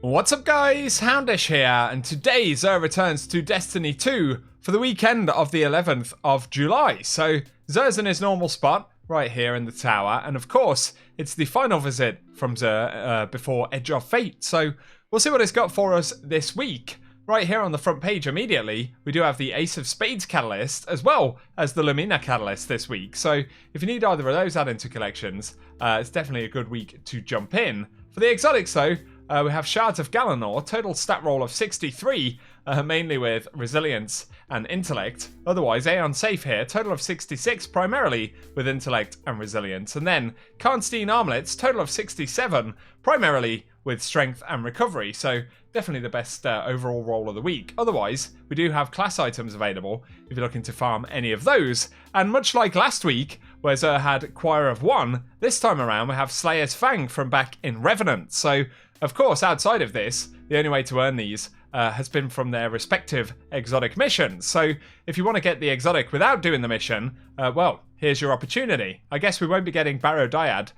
What's up guys, Houndish here, and today Xur returns to Destiny 2 for the weekend of the 11th of July. So Xur's in his normal spot, right here in the tower, and of course, it's the final visit from Xur before Edge of Fate. So we'll see what it's got for us this week. Right here on the front page immediately, we do have the Ace of Spades Catalyst, as well as the Lumina Catalyst this week. So if you need either of those added to collections, it's definitely a good week to jump in. For the exotics though, we have Shards of Galanor, total stat roll of 63, mainly with Resilience and Intellect. Otherwise, Aeon Safe here, total of 66, primarily with Intellect and Resilience. And then Karnstein Armlets, total of 67, primarily with Strength and Recovery. So definitely the best overall roll of the week. Otherwise, we do have class items available if you're looking to farm any of those. And much like last week, where Xur had Choir of One, this time around we have Slayer's Fang from back in Revenant. So of course, outside of this, the only way to earn these has been from their respective exotic missions. So if you want to get the exotic without doing the mission, well, here's your opportunity. I guess we won't be getting Barrow Dyad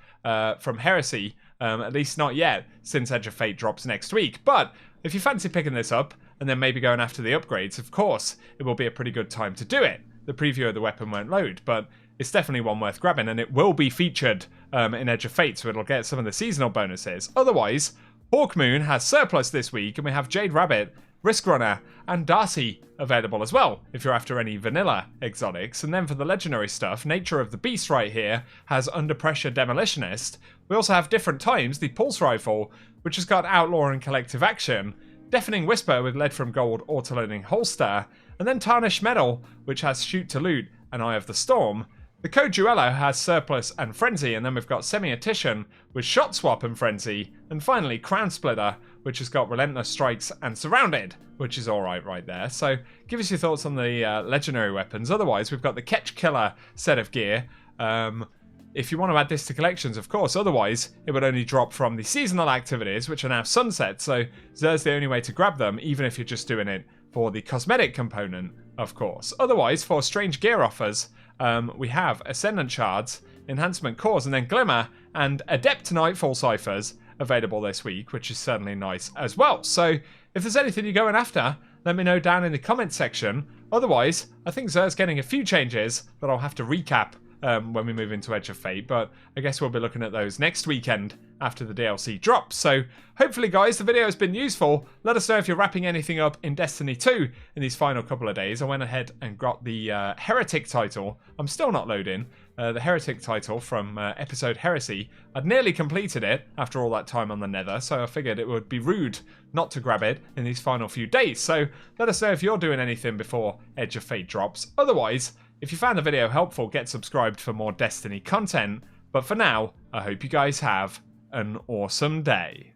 from Heresy, at least not yet, since Edge of Fate drops next week. But if you fancy picking this up, and then maybe going after the upgrades, of course, it will be a pretty good time to do it. The preview of the weapon won't load, but it's definitely one worth grabbing, and it will be featured in Edge of Fate, so it'll get some of the seasonal bonuses. Otherwise, Hawkmoon has surplus this week, and we have Jade Rabbit, Risk Runner, and Darcy available as well, if you're after any vanilla exotics. And then for the legendary stuff, Nature of the Beast right here has Under Pressure Demolitionist. We also have Different Times, the Pulse Rifle, which has got Outlaw and Collective Action, Deafening Whisper with Lead from Gold Autoloading Holster, and then Tarnished Metal, which has Shoot to Loot and Eye of the Storm. The Code Duello has Surplus and Frenzy, and then we've got Semi-Attition with Shot Swap and Frenzy, and finally Crown Splitter, which has got Relentless Strikes and Surrounded, which is alright right there. So give us your thoughts on the legendary weapons. Otherwise, we've got the Catch Killer set of gear. If you want to add this to collections, of course. Otherwise, it would only drop from the seasonal activities, which are now sunset, so Xur's the only way to grab them, even if you're just doing it for the cosmetic component, of course. Otherwise, for strange gear offers, we have Ascendant Shards, Enhancement Cores, and then Glimmer, and Adept Nightfall Ciphers available this week, which is certainly nice as well. So if there's anything you're going after, let me know down in the comment section. Otherwise, I think Xur's getting a few changes that I'll have to recap when we move into Edge of Fate, but I guess we'll be looking at those next weekend after the DLC drops. So hopefully guys, the video has been useful. Let us know if you're wrapping anything up in Destiny 2 in these final couple of days. I went ahead and got the Heretic title. I'm still not loading the Heretic title from episode Heresy. I'd nearly completed it after all that time on the Nether, so I figured it would be rude not to grab it in these final few days. So let us know if you're doing anything before Edge of Fate drops. Otherwise, if you found the video helpful, get subscribed for more Destiny content. But for now, I hope you guys have an awesome day.